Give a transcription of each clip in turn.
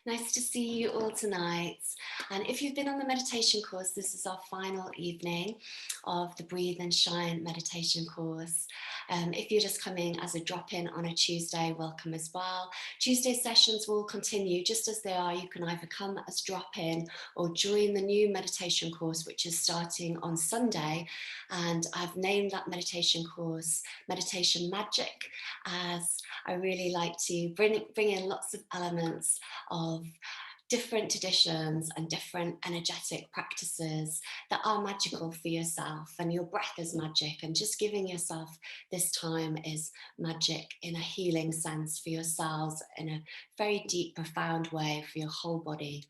Nice to see you all tonight. And if you've been on the meditation course, this is our final evening of the Breathe and Shine meditation course. If you're just coming as a drop-in on a Tuesday, welcome as well. Tuesday sessions will continue just as they are. You can either come as drop-in or join the new meditation course, which is starting on Sunday. And I've named that meditation course Meditation Magic, as I really like to bring in lots of elements of different traditions and different energetic practices that are magical for yourself, and your breath is magic, and just giving yourself this time is magic in a healing sense for your cells in a very deep, profound way for your whole body.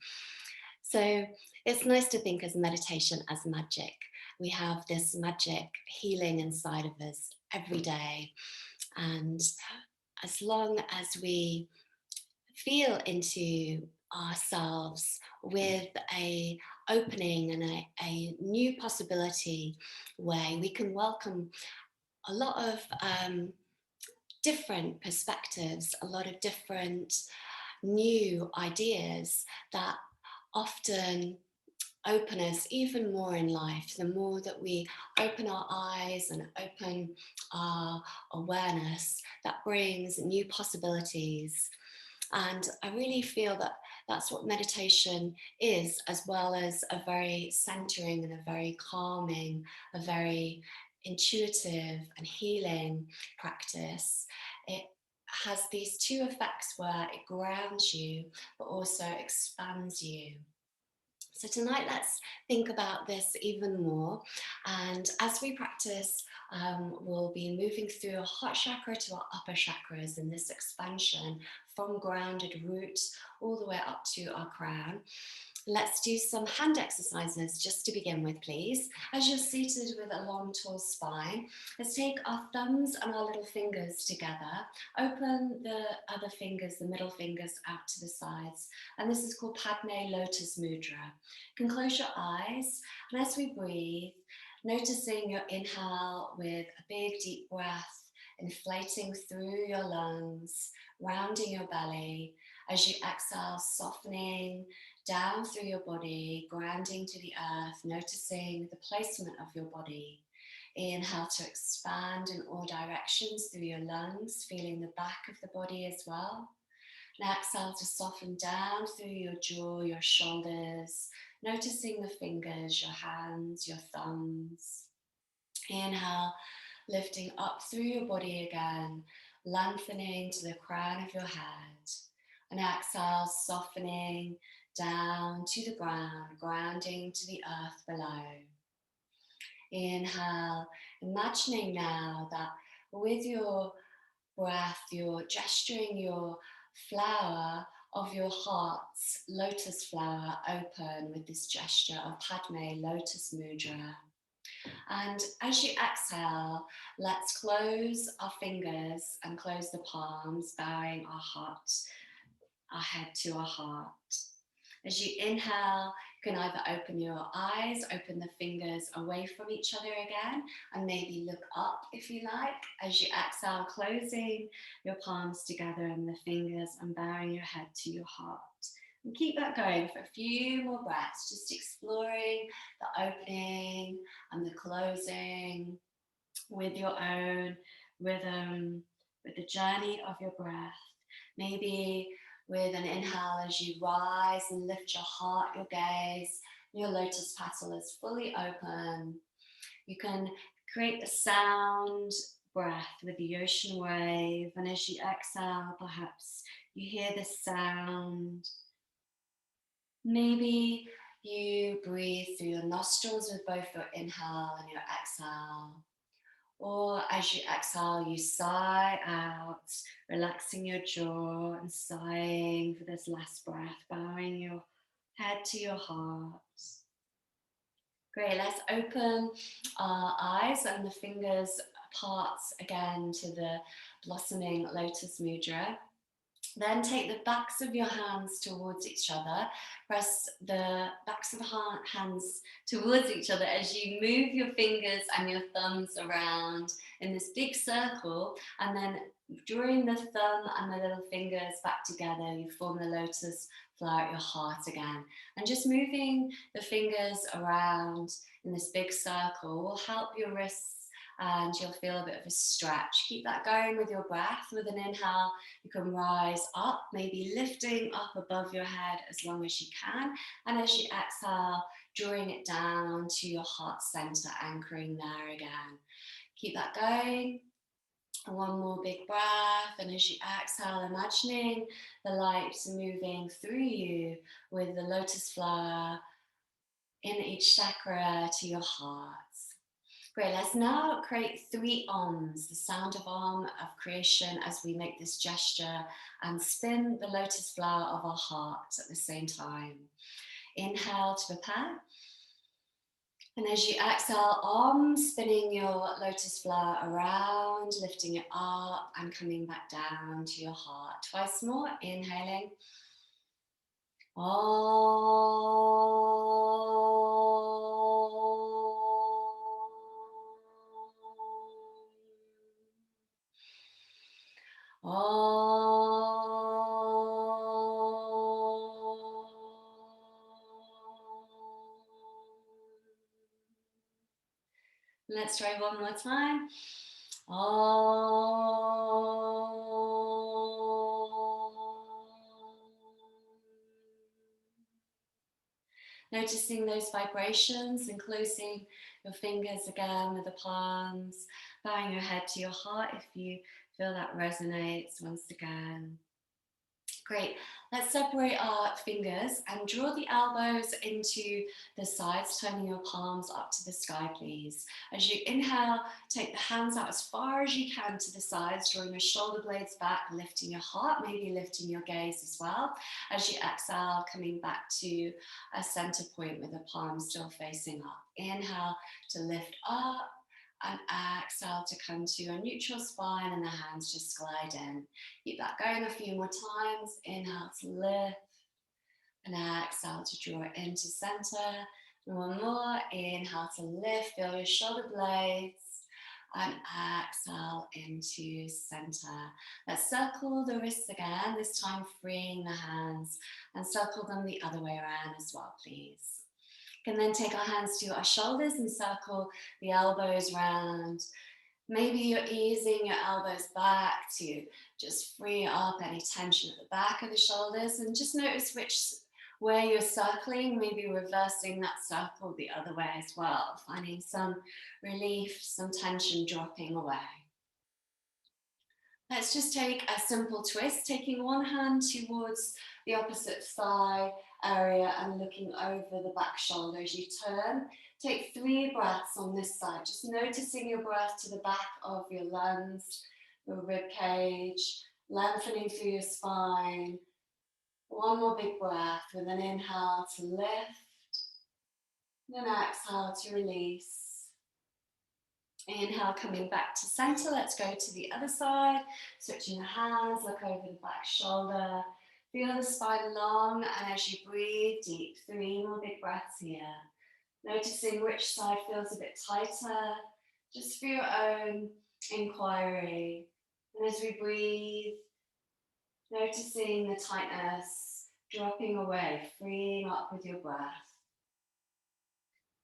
So it's nice to think as meditation as magic. We have this magic healing inside of us every day, and as long as we feel into ourselves with a opening and a new possibility way, we can welcome a lot of different perspectives, a lot of different new ideas that often open us even more in life. The more that we open our eyes and open our awareness, that brings new possibilities. And I really feel that that's what meditation is, as well as a very centering and a very calming, a very intuitive and healing practice. It has these two effects where it grounds you, but also expands you. So tonight, let's think about this even more. And as we practice, we'll be moving through our heart chakra to our upper chakras in this expansion from grounded root all the way up to our crown. Let's do some hand exercises just to begin with, please. As you're seated with a long, tall spine, let's take our thumbs and our little fingers together. Open the other fingers, the middle fingers, out to the sides. And this is called Padme Lotus Mudra. You can close your eyes. And as we breathe, noticing your inhale with a big, deep breath, inflating through your lungs, rounding your belly. As you exhale, softening down through your body, grounding to the earth, noticing the placement of your body. Inhale to expand in all directions through your lungs, feeling the back of the body as well. And exhale to soften down through your jaw, your shoulders, noticing the fingers, your hands, your thumbs. Inhale, lifting up through your body again, lengthening to the crown of your head. And exhale, softening down to the ground, grounding to the earth below. Inhale, imagining now that with your breath, you're gesturing your flower of your heart's lotus flower open with this gesture of Padme Lotus Mudra. And as you exhale, let's close our fingers and close the palms, bowing our head to our heart. As you inhale, you can either open your eyes, open the fingers away from each other again, and maybe look up if you like. As you exhale, closing your palms together and the fingers and bowing your head to your heart. And keep that going for a few more breaths, just exploring the opening and the closing with your own rhythm, with the journey of your breath. Maybe with an inhale as you rise and lift your heart, your gaze, your lotus petal is fully open. You can create a sound breath with the ocean wave, and as you exhale, perhaps you hear this sound. Maybe you breathe through your nostrils with both your inhale and your exhale. Or as you exhale, you sigh out, relaxing your jaw and sighing for this last breath, bowing your head to your heart. Great, let's open our eyes and the fingers parts again to the blossoming Lotus Mudra. Then take the backs of your hands towards each other. Press the backs of the hands towards each other as you move your fingers and your thumbs around in this big circle. And then drawing the thumb and the little fingers back together, you form the Lotus flower at your heart again. And just moving the fingers around in this big circle will help your wrists, and you'll feel a bit of a stretch. Keep that going with your breath. With an inhale, you can rise up, maybe lifting up above your head as long as you can. And as you exhale, drawing it down to your heart center, anchoring there again. Keep that going. And one more big breath. And as you exhale, imagining the light moving through you with the lotus flower in each chakra to your heart. Great, let's now create 3 Oms, the sound of Om of creation, as we make this gesture and spin the lotus flower of our heart at the same time. Inhale to prepare. And as you exhale, Om, spinning your lotus flower around, lifting it up and coming back down to your heart. Twice more, inhaling. Let's try one more time. Noticing those vibrations and closing your fingers again with the palms, bowing your head to your heart if you feel that resonates once again. Great. Let's separate our fingers and draw the elbows into the sides, turning your palms up to the sky, please. As you inhale, take the hands out as far as you can to the sides, drawing your shoulder blades back, lifting your heart, maybe lifting your gaze as well. As you exhale, coming back to a center point with the palms still facing up. Inhale to lift up. And exhale to come to a neutral spine, and the hands just glide in. Keep that going a few more times. Inhale to lift, and exhale to draw it into center. And one more. Inhale to lift, feel your shoulder blades, and exhale into center. Let's circle the wrists again, this time freeing the hands, and circle them the other way around as well, please. Can then take our hands to our shoulders and circle the elbows round. Maybe you're easing your elbows back to just free up any tension at the back of the shoulders, and just notice which way you're circling, maybe reversing that circle the other way as well, finding some relief, some tension dropping away. Let's just take a simple twist, taking one hand towards the opposite thigh area and looking over the back shoulder as you turn. Take 3 breaths on this side, just noticing your breath to the back of your lungs, your rib cage, lengthening through your spine. One more big breath with an inhale to lift, and an exhale to release. Inhale, coming back to center. Let's go to the other side. Switching the hands, look over the back shoulder. Feel the spine long, and as you breathe deep, 3 more big breaths here. Noticing which side feels a bit tighter, just for your own inquiry. And as we breathe, noticing the tightness dropping away, freeing up with your breath.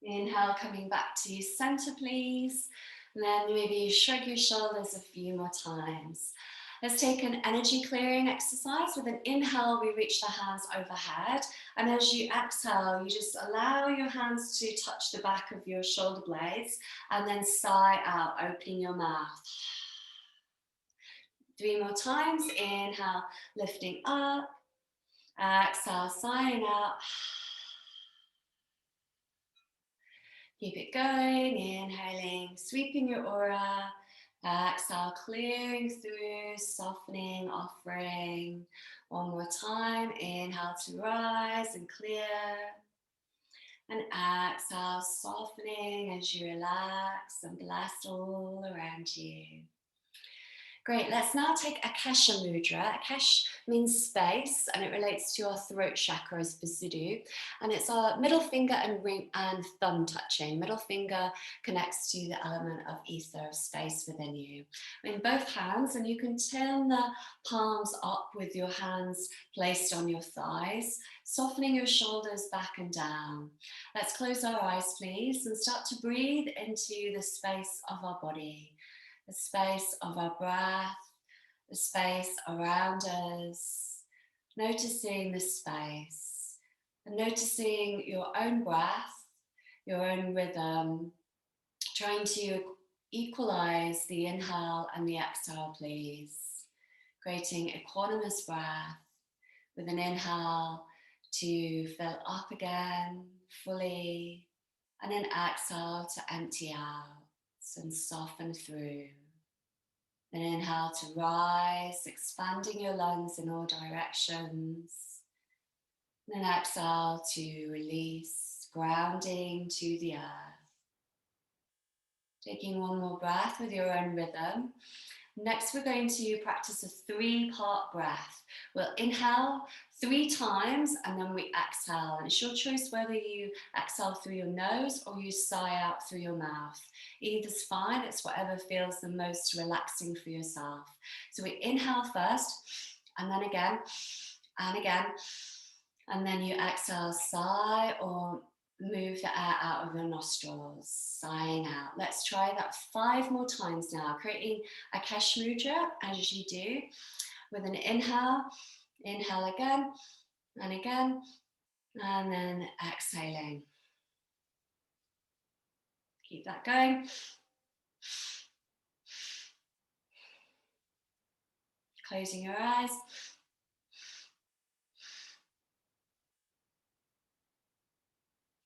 Inhale, coming back to center, please. And then maybe shrug your shoulders a few more times. Let's take an energy clearing exercise. With an inhale, we reach the hands overhead. And as you exhale, you just allow your hands to touch the back of your shoulder blades, and then sigh out, opening your mouth. 3 more times. Inhale, lifting up. Exhale, sighing out. Keep it going, inhaling, sweeping your aura. Exhale, clearing through, softening, offering. One more time, inhale to rise and clear. And exhale, softening as you relax and bless all around you. Great, let's now take Akash Mudra. Akash means space and it relates to our throat chakra as Visuddhu. And it's our middle finger and ring and thumb touching. Middle finger connects to the element of ether, of space within you. In both hands, and you can turn the palms up with your hands placed on your thighs, softening your shoulders back and down. Let's close our eyes, please, and start to breathe into the space of our body. The space of our breath, the space around us, noticing the space and noticing your own breath, your own rhythm, trying to equalize the inhale and the exhale, please. Creating equanimous breath with an inhale to fill up again fully and an exhale to empty out and soften through. Then inhale to rise, expanding your lungs in all directions. Then exhale to release, grounding to the earth. Taking one more breath with your own rhythm. Next, we're going to practice a 3-part breath. We'll inhale 3 times and then we exhale. And it's your choice whether you exhale through your nose or you sigh out through your mouth. Either's fine, it's whatever feels the most relaxing for yourself. So we inhale first and then again and again. And then you exhale, sigh or move the air out of your nostrils, sighing out. Let's try that 5 more times now, creating Akash Mudra as you do with an inhale, inhale again and again, and then exhaling. Keep that going. Closing your eyes.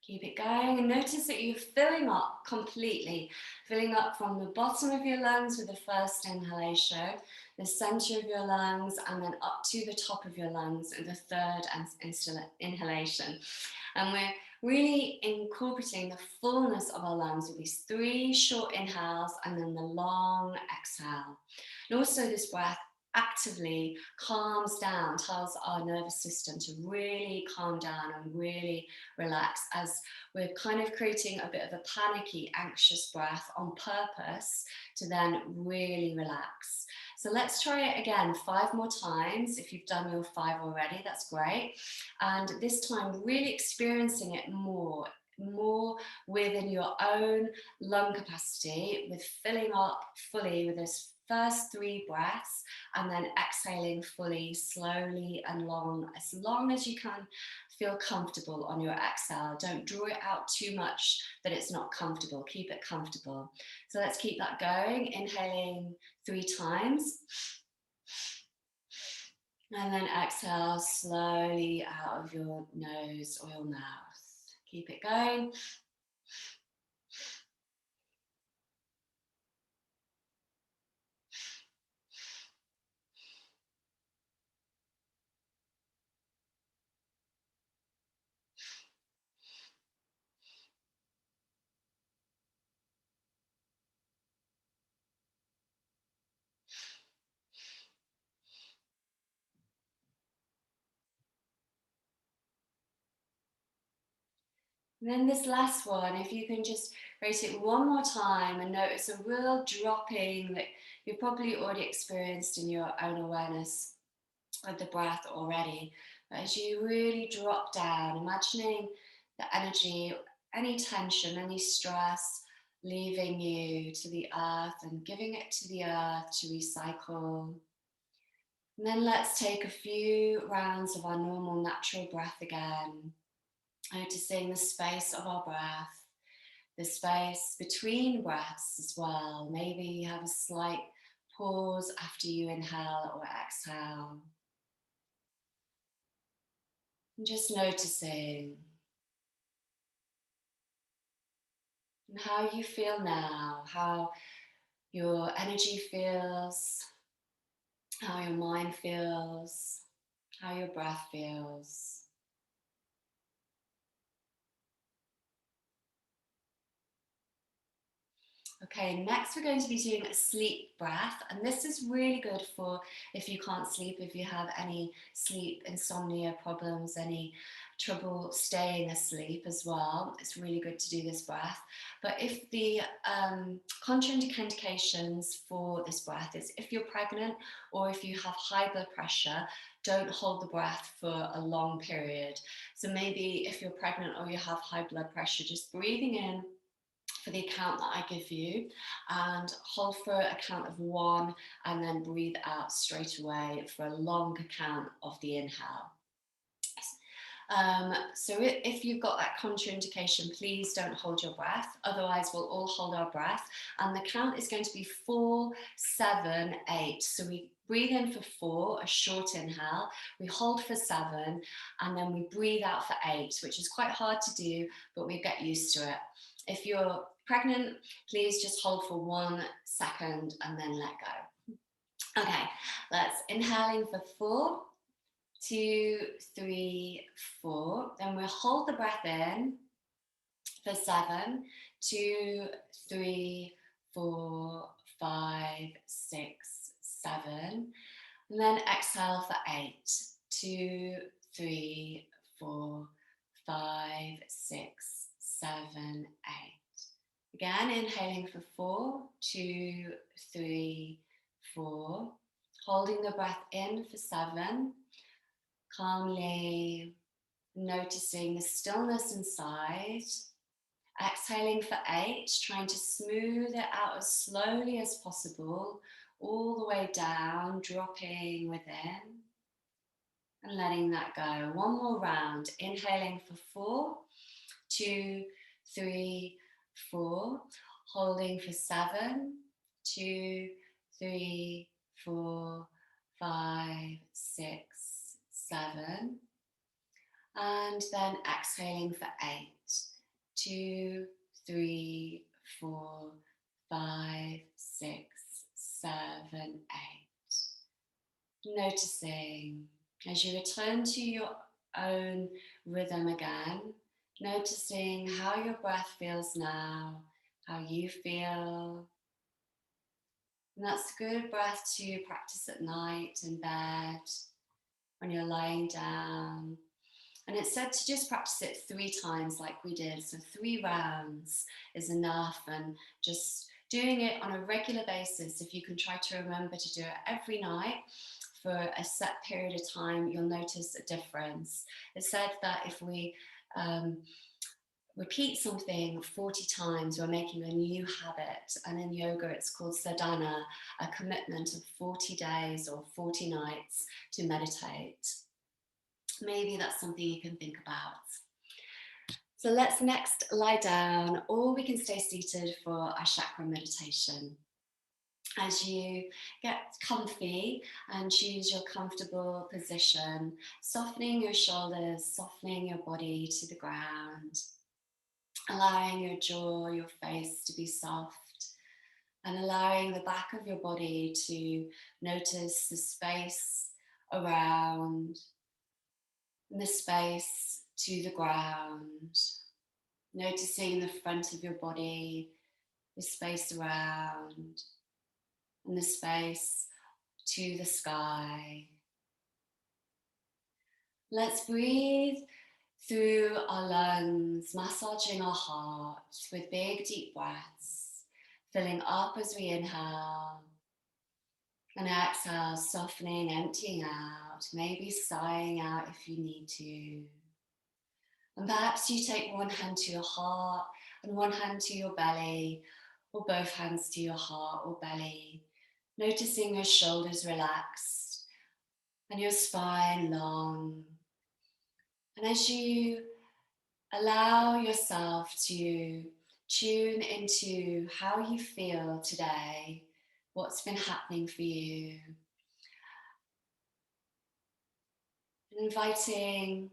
Keep it going and notice that you're filling up completely, filling up from the bottom of your lungs with the first inhalation, the center of your lungs, and then up to the top of your lungs in the third inhalation. And we're really incorporating the fullness of our lungs with these 3 short inhales and then the long exhale. And also this breath actively calms down, tells our nervous system to really calm down and really relax, as we're kind of creating a bit of a panicky, anxious breath on purpose to then really relax. So let's try it again 5 more times. If you've done your 5 already, that's great. And this time really experiencing it more within your own lung capacity, with filling up fully with this first 3 breaths and then exhaling fully, slowly and long as you can feel comfortable on your exhale. Don't draw it out too much that it's not comfortable. Keep it comfortable. So let's keep that going. Inhaling 3 times. And then exhale slowly out of your nose or your mouth. Keep it going. And then this last one, if you can just rate it one more time and notice a real dropping that you've probably already experienced in your own awareness of the breath already. But as you really drop down, imagining the energy, any tension, any stress leaving you to the earth and giving it to the earth to recycle. And then let's take a few rounds of our normal natural breath again. Noticing the space of our breath, the space between breaths as well. Maybe you have a slight pause after you inhale or exhale. And just noticing and how you feel now, how your energy feels, how your mind feels, how your breath feels. Okay, next we're going to be doing a sleep breath, and this is really good for if you can't sleep, if you have any sleep insomnia problems, any trouble staying asleep as well. It's really good to do this breath. But if the contraindications for this breath is if you're pregnant or if you have high blood pressure, don't hold the breath for a long period. So maybe if you're pregnant or you have high blood pressure, just breathing in for the count that I give you and hold for a count of 1 and then breathe out straight away for a longer count of the inhale. So if you've got that contraindication, please don't hold your breath. Otherwise, we'll all hold our breath. And the count is going to be 4, 7, 8. So we breathe in for 4, a short inhale. We hold for 7, and then we breathe out for 8, which is quite hard to do, but we get used to it. If you're pregnant, please just hold for 1 second and then let go. Okay, let's inhaling for 4, 2, 3, 4. Then we'll hold the breath in for 7, 2, 3, 4, 5, 6, 7. And then exhale for 8, 2, 3, 4, 5, 6, 7, 8. Again, inhaling for 4, 2, 3, 4. Holding the breath in for 7. Calmly noticing the stillness inside. Exhaling for 8, trying to smooth it out as slowly as possible, all the way down, dropping within. And letting that go. One more round. Inhaling for 4, 2, 3, 4. Holding for 7, 2, 3, 4, 5, 6, 7. And then exhaling for 8, 2, 3, 4, 5, 6, 7, 8. Noticing as you return to your own rhythm again, noticing how your breath feels now, how you feel. And that's a good breath to practice at night in bed, when you're lying down. And it's said to just practice it 3 times like we did. So 3 rounds is enough, and just doing it on a regular basis. If you can try to remember to do it every night for a set period of time, you'll notice a difference. It's said that if we repeat something 40 times, we're making a new habit. And in yoga, it's called sadhana, a commitment of 40 days or 40 nights to meditate. Maybe that's something you can think about. So let's next lie down, or we can stay seated for our chakra meditation. As you get comfy and choose your comfortable position, softening your shoulders, softening your body to the ground, allowing your jaw, your face to be soft, and allowing the back of your body to notice the space around, the space to the ground, noticing the front of your body, the space around, and the space to the sky. Let's breathe through our lungs, massaging our heart with big deep breaths, filling up as we inhale, and exhale, softening, emptying out, maybe sighing out if you need to. And perhaps you take one hand to your heart and one hand to your belly, or both hands to your heart or belly, noticing your shoulders relaxed and your spine long. And as you allow yourself to tune into how you feel today, what's been happening for you, and inviting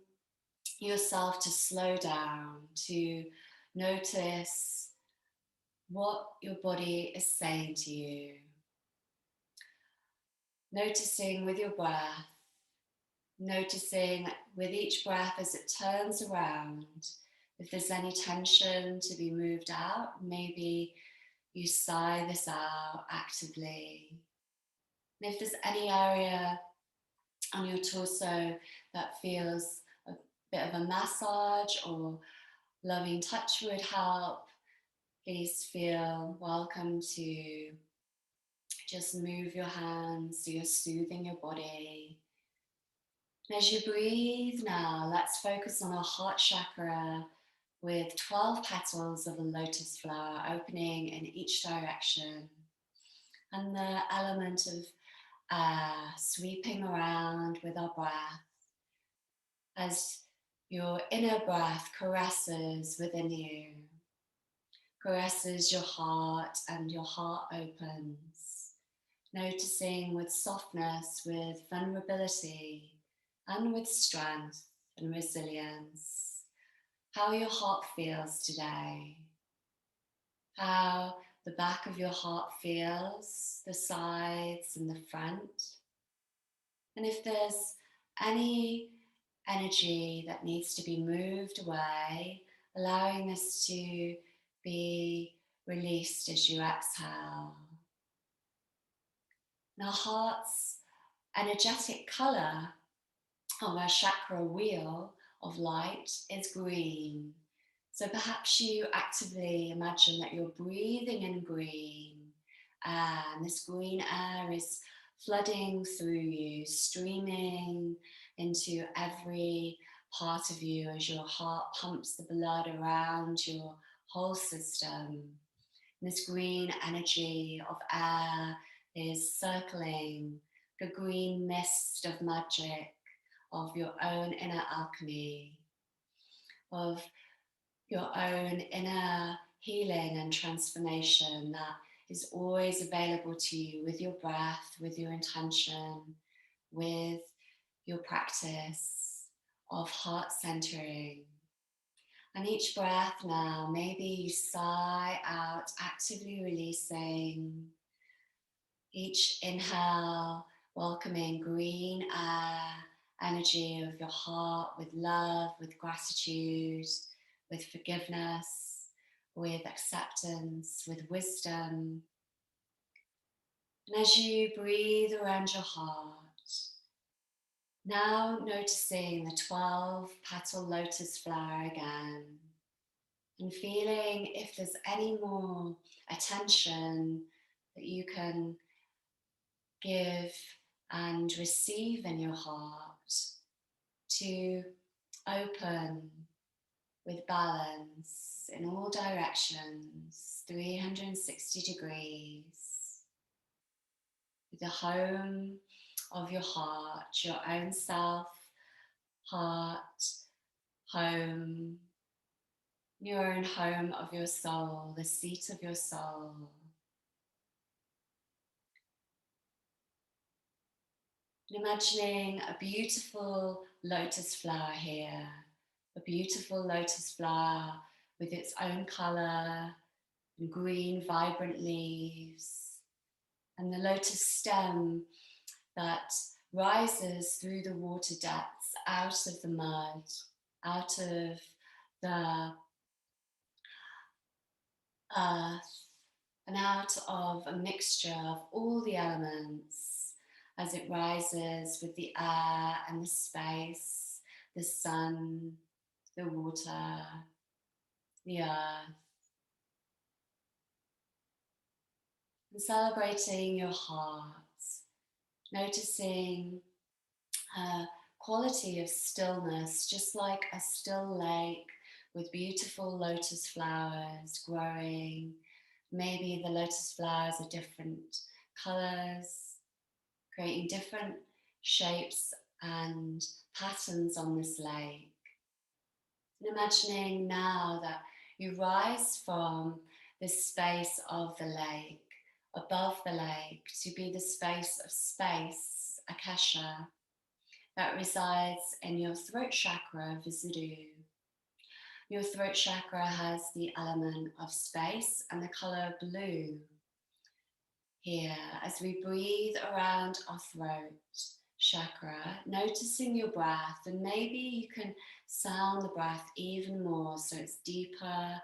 yourself to slow down, to notice what your body is saying to you. Noticing with your breath, noticing with each breath as it turns around, if there's any tension to be moved out, maybe you sigh this out actively. And if there's any area on your torso that feels a bit of a massage or loving touch would help, please feel welcome to just move your hands so you're soothing your body. And as you breathe now, let's focus on our heart chakra with 12 petals of a lotus flower opening in each direction. And the element of air sweeping around with our breath as your inner breath caresses within you, caresses your heart and your heart opens, noticing with softness, with vulnerability and with strength and resilience how your heart feels today, how the back of your heart feels, the sides and the front. And if there's any energy that needs to be moved away, allowing this to be released as you exhale. And our heart's energetic colour of our chakra wheel of light is green. So perhaps you actively imagine that you're breathing in green, and this green air is flooding through you, streaming into every part of you as your heart pumps the blood around your whole system. And this green energy of air is circling the green mist of magic, of your own inner alchemy, of your own inner healing and transformation that is always available to you with your breath, with your intention, with your practice of heart centering. And each breath now, maybe you sigh out, actively releasing. Each inhale, welcoming green air, energy of your heart with love, with gratitude, with forgiveness, with acceptance, with wisdom. And as you breathe around your heart, now noticing the 12 petal lotus flower again, and feeling if there's any more attention that you can give and receive in your heart to open with balance in all directions, 360 degrees, with the home of your heart, your own self, heart, home, your own home of your soul, the seat of your soul. And imagining a beautiful lotus flower here, a beautiful lotus flower with its own colour and green, vibrant leaves, and the lotus stem that rises through the water depths out of the mud, out of the earth, and out of a mixture of all the elements as it rises with the air and the space, the sun, the water, the earth. And celebrating your heart, noticing a quality of stillness, just like a still lake with beautiful lotus flowers growing. Maybe the lotus flowers are different colours, creating different shapes and patterns on this lake. And imagining now that you rise from the space of the lake, above the lake, to be the space of space, Akasha, that resides in your throat chakra, Visudhu. Your throat chakra has the element of space and the colour blue. Here, as we breathe around our throat chakra, noticing your breath, and maybe you can sound the breath even more so it's deeper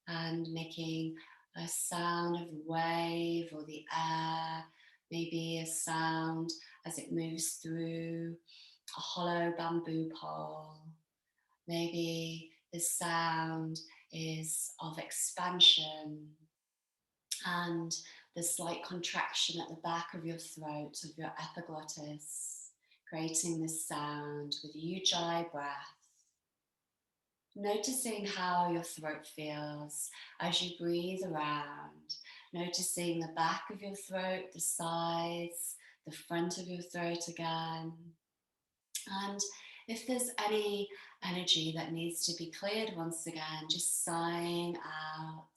and making a sound of the wave or the air, maybe a sound as it moves through a hollow bamboo pole. Maybe the sound is of expansion and the slight contraction at the back of your throat, of your epiglottis, creating this sound with ujjayi breath. Noticing how your throat feels as you breathe around, noticing the back of your throat, the sides, the front of your throat again. And if there's any energy that needs to be cleared once again, just sighing out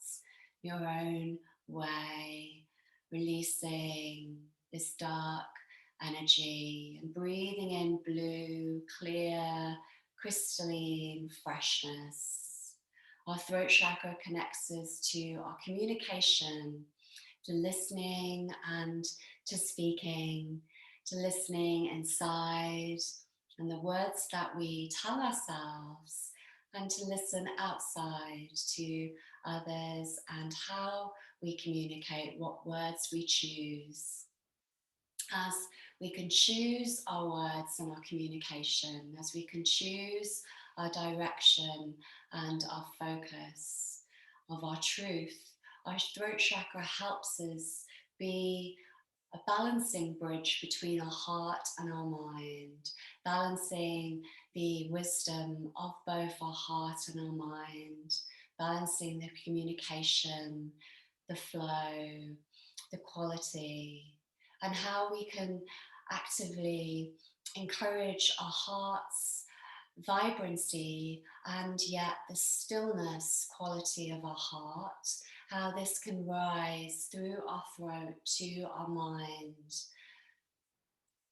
your own way, releasing this dark energy and breathing in blue, clear, crystalline freshness. Our throat chakra connects us to our communication, to listening and to speaking, to listening inside and the words that we tell ourselves, and to listen outside to others and how we communicate, what words we choose. As we can choose our words and our communication, as we can choose our direction and our focus of our truth, our throat chakra helps us be a balancing bridge between our heart and our mind, balancing the wisdom of both our heart and our mind, balancing the communication, the flow, the quality, and how we can actively encourage our heart's vibrancy and yet the stillness quality of our heart, how this can rise through our throat to our mind.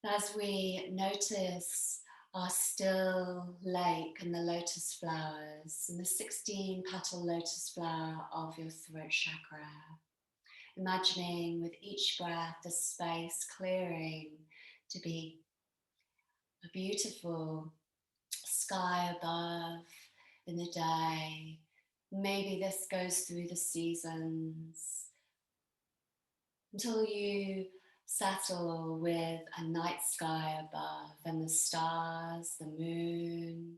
As we notice our still lake and the lotus flowers and the 16 petal lotus flower of your throat chakra, imagining with each breath the space clearing to be a beautiful sky above in the day. Maybe this goes through the seasons until you settle with a night sky above and the stars, the moon.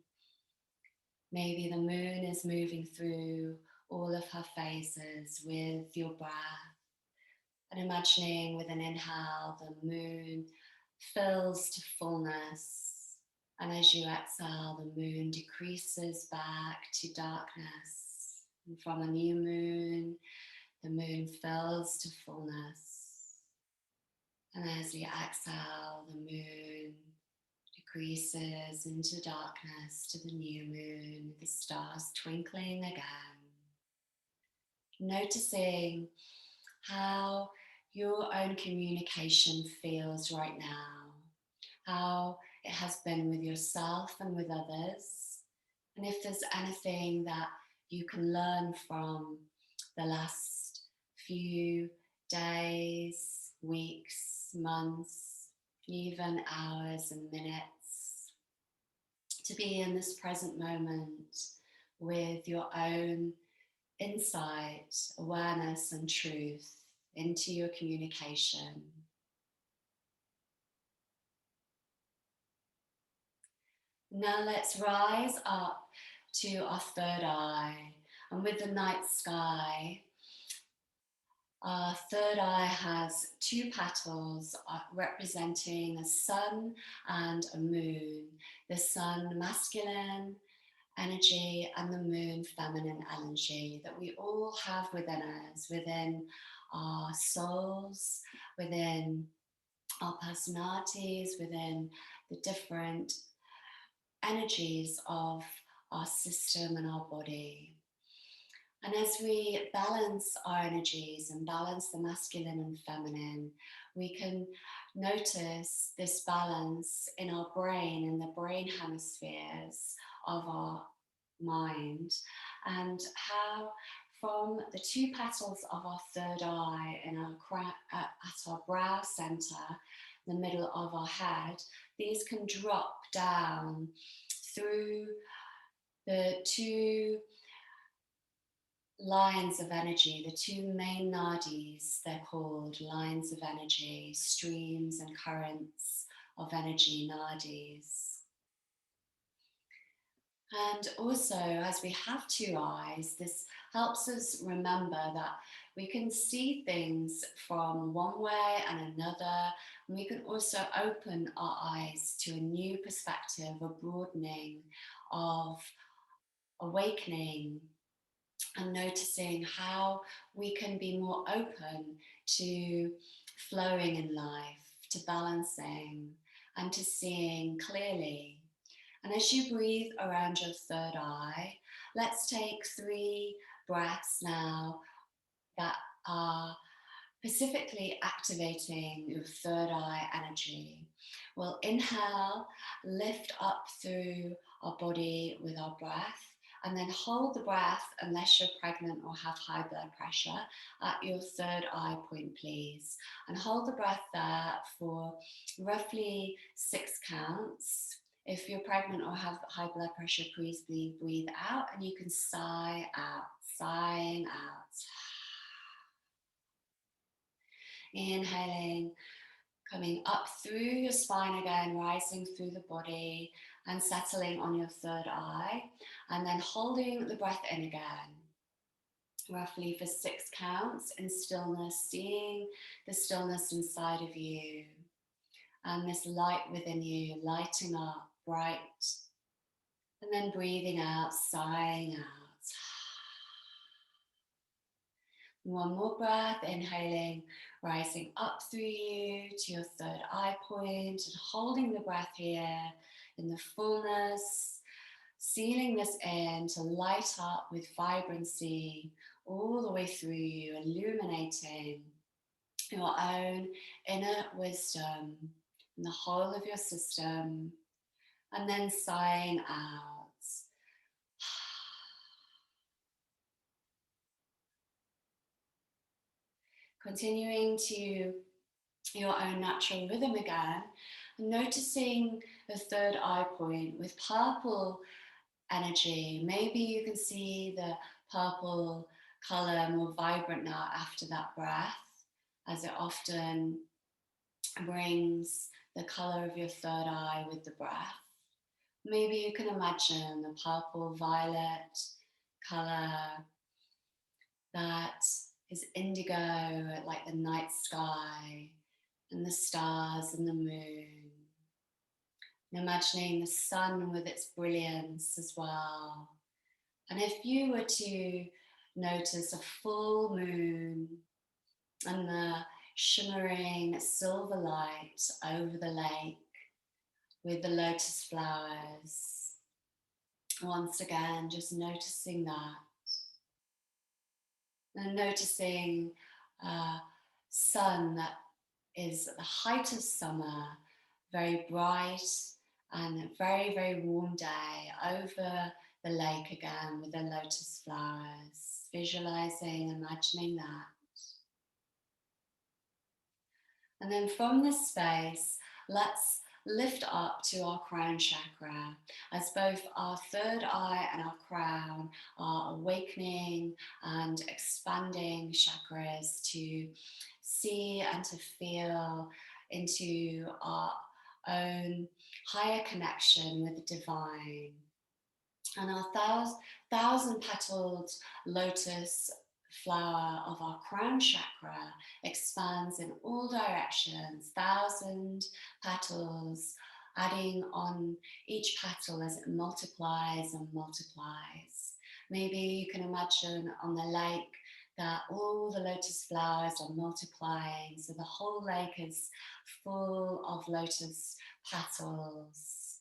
Maybe the moon is moving through all of her phases with your breath. And imagining with an inhale, the moon fills to fullness. And as you exhale, the moon decreases back to darkness. And from a new moon, the moon fills to fullness. And as you exhale, the moon decreases into darkness to the new moon, the stars twinkling again. Noticing how your own communication feels right now, how it has been with yourself and with others, and if there's anything that you can learn from the last few days, weeks, months, even hours and minutes, to be in this present moment with your own insight, awareness and truth into your communication. Now let's rise up to our third eye, and with the night sky, our third eye has two petals representing a sun and a moon. The sun masculine energy and the moon feminine energy that we all have within us, within our souls, within our personalities, within the different energies of our system and our body. And as we balance our energies and balance the masculine and feminine, we can notice this balance in our brain, in the brain hemispheres of our mind, and how from the two petals of our third eye in at our brow center, the middle of our head, these can drop down through the two lines of energy, the two main nadis, they're called lines of energy, streams and currents of energy, nadis. And also, as we have two eyes, this helps us remember that we can see things from one way and another, and we can also open our eyes to a new perspective, a broadening of awakening, and noticing how we can be more open to flowing in life, to balancing, and to seeing clearly. And as you breathe around your third eye, let's take 3 breaths now that are specifically activating your third eye energy. We'll inhale, lift up through our body with our breath, and then hold the breath unless you're pregnant or have high blood pressure at your third eye point, please. And hold the breath there for roughly 6 counts. If you're pregnant or have high blood pressure, please breathe out, and you can sigh out, sighing out. Inhaling, coming up through your spine again, rising through the body and settling on your third eye, and then holding the breath in again, roughly for 6 counts in stillness, seeing the stillness inside of you and this light within you lighting up bright, and then breathing out, sighing out. One more breath, inhaling, rising up through you to your third eye point and holding the breath here in the fullness, sealing this in to light up with vibrancy all the way through you, illuminating your own inner wisdom in the whole of your system, and then sighing out. Continuing to your own natural rhythm again, noticing the third eye point with purple energy. Maybe you can see the purple color more vibrant now after that breath, as it often brings the color of your third eye with the breath. Maybe you can imagine the purple violet color that is indigo, like the night sky and the stars and the moon. And imagining the sun with its brilliance as well. And if you were to notice a full moon and the shimmering silver light over the lake with the lotus flowers, once again, just noticing that. And noticing sun that is at the height of summer, very bright and a very, very warm day over the lake again with the lotus flowers, visualizing, imagining that. And then from this space, let's lift up to our crown chakra, as both our third eye and our crown are awakening and expanding chakras to see and to feel into our own higher connection with the divine. And our thousand petaled lotus flower of our crown chakra expands in all directions, 1,000 petals, adding on each petal as it multiplies and multiplies. Maybe you can imagine on the lake that all the lotus flowers are multiplying, so the whole lake is full of lotus petals.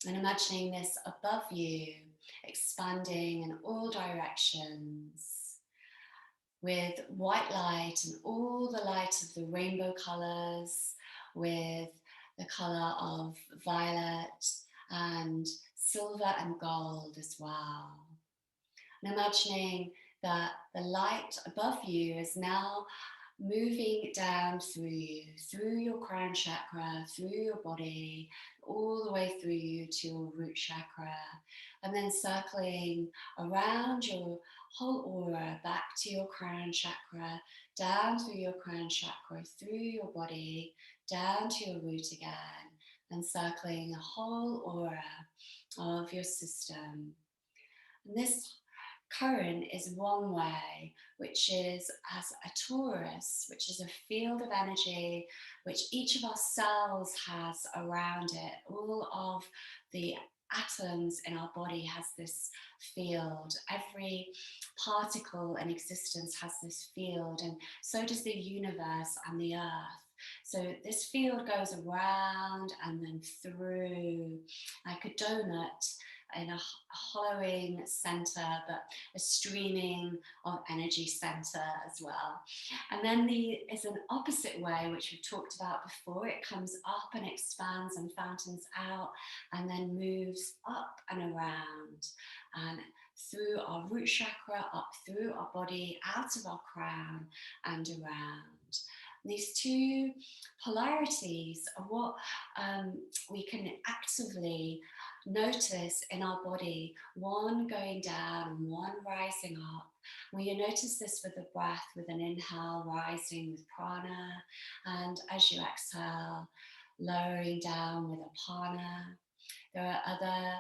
And imagining this above you, expanding in all directions with white light and all the light of the rainbow colours, with the colour of violet and silver and gold as well. And imagining that the light above you is now moving down through your crown chakra, through your body, all the way through you to your root chakra, and then circling around your whole aura back to your crown chakra, down through your crown chakra, through your body, down to your root again, and circling the whole aura of your system. And this current is one way, which is as a torus, which is a field of energy which each of our cells has around it. All of the atoms in our body has this field. Every particle in existence has this field, and so does the universe and the earth. So this field goes around and then through like a donut in a hollowing center, but a streaming of energy center as well. And then is an opposite way, which we've talked about before. It comes up and expands and fountains out, and then moves up and around and through our root chakra, up through our body, out of our crown and around. These two polarities are what we can actively notice in our body, one going down and one rising up. Well, you notice this with the breath, with an inhale, rising with prana, and as you exhale, lowering down with apana. There are other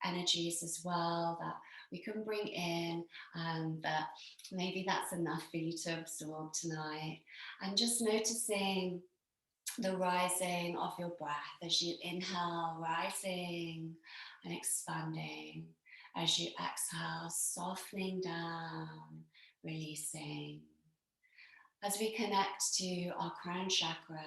energies as well that we can bring in, and that maybe that's enough for you to absorb tonight. And just noticing the rising of your breath as you inhale, rising and expanding. As you exhale, softening down, releasing. As we connect to our crown chakra,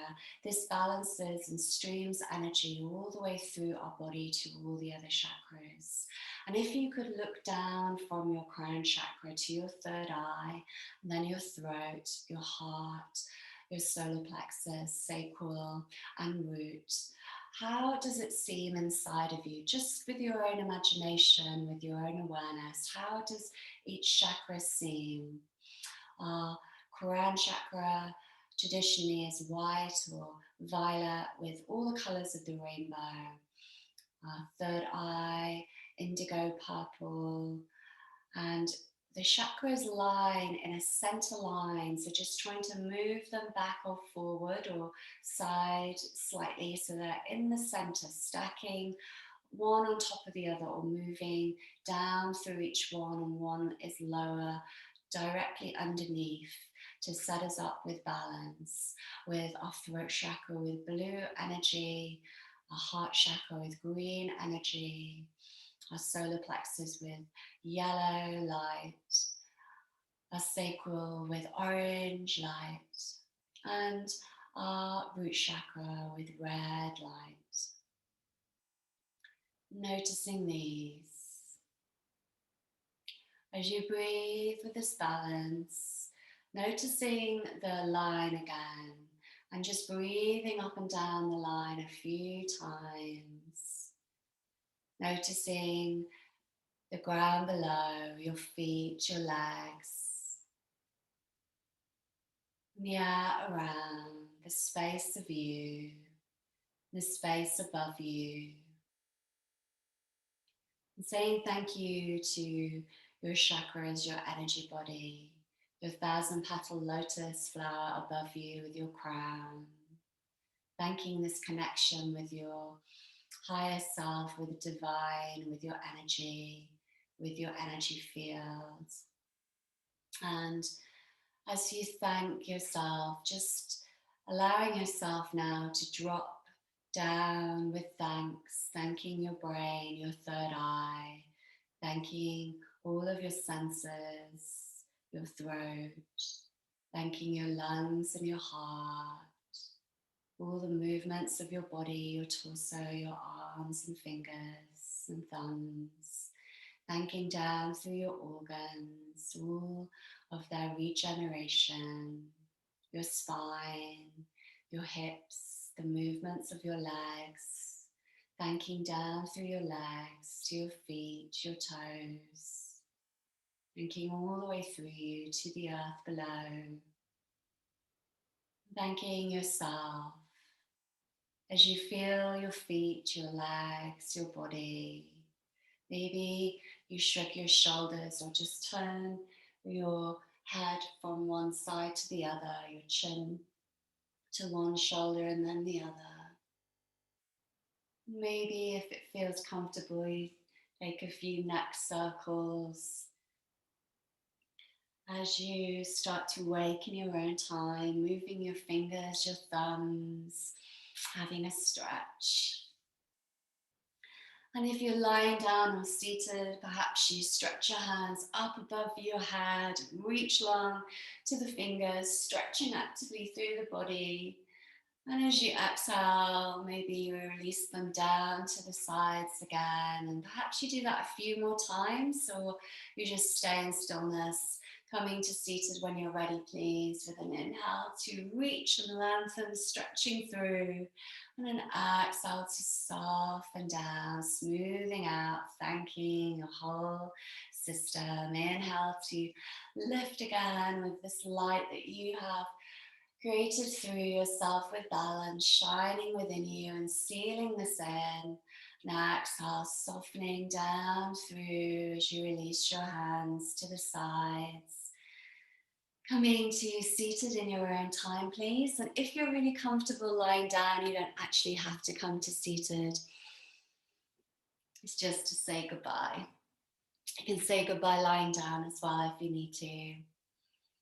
this balances and streams energy all the way through our body to all the other chakras. And if you could look down from your crown chakra to your third eye, and then your throat, your heart, your solar plexus, sacral, and root, how does it seem inside of you? Just with your own imagination, with your own awareness, how does each chakra seem? Crown chakra traditionally is white or violet with all the colours of the rainbow. Third eye, indigo purple, and the chakras line in a center line, so just trying to move them back or forward or side slightly so they're in the center, stacking one on top of the other or moving down through each one, and one is lower directly underneath to set us up with balance, with our throat chakra with blue energy, our heart chakra with green energy, our solar plexus with yellow light, our sacral with orange light, and our root chakra with red light. Noticing these. As you breathe with this balance, noticing the line again, and just breathing up and down the line a few times. Noticing the ground below, your feet, your legs, the air around, the space of you, the space above you. And saying thank you to your chakras, your energy body, your 1,000-petal lotus flower above you with your crown. Thanking this connection with your higher self, with the divine, with your energy field. And as you thank yourself, just allowing yourself now to drop down with thanks, thanking your brain, your third eye, thanking all of your senses, your throat, thanking your lungs and your heart, all the movements of your body, your torso, your arms and fingers and thumbs, thanking down through your organs, all of their regeneration, your spine, your hips, the movements of your legs, thanking down through your legs to your feet, your toes, thanking all the way through you to the earth below. Thanking yourself as you feel your feet, your legs, your body. Maybe you shrug your shoulders or just turn your head from one side to the other, your chin to one shoulder and then the other. Maybe if it feels comfortable, you take a few neck circles as you start to wake in your own time, moving your fingers, your thumbs, having a stretch. And if you're lying down or seated, perhaps you stretch your hands up above your head, reach long to the fingers, stretching actively through the body. And as you exhale, maybe you release them down to the sides again. And perhaps you do that a few more times, or you just stay in stillness, coming to seated when you're ready, please, with an inhale to reach and lengthen, stretching through. And an exhale to soften down, smoothing out, thanking your whole system. Inhale to lift again with this light that you have created through yourself with balance, shining within you and sealing this in. Now exhale, softening down through as you release your hands to the sides. Coming to seated in your own time, please. And if you're really comfortable lying down, you don't actually have to come to seated. It's just to say goodbye. You can say goodbye lying down as well if you need to.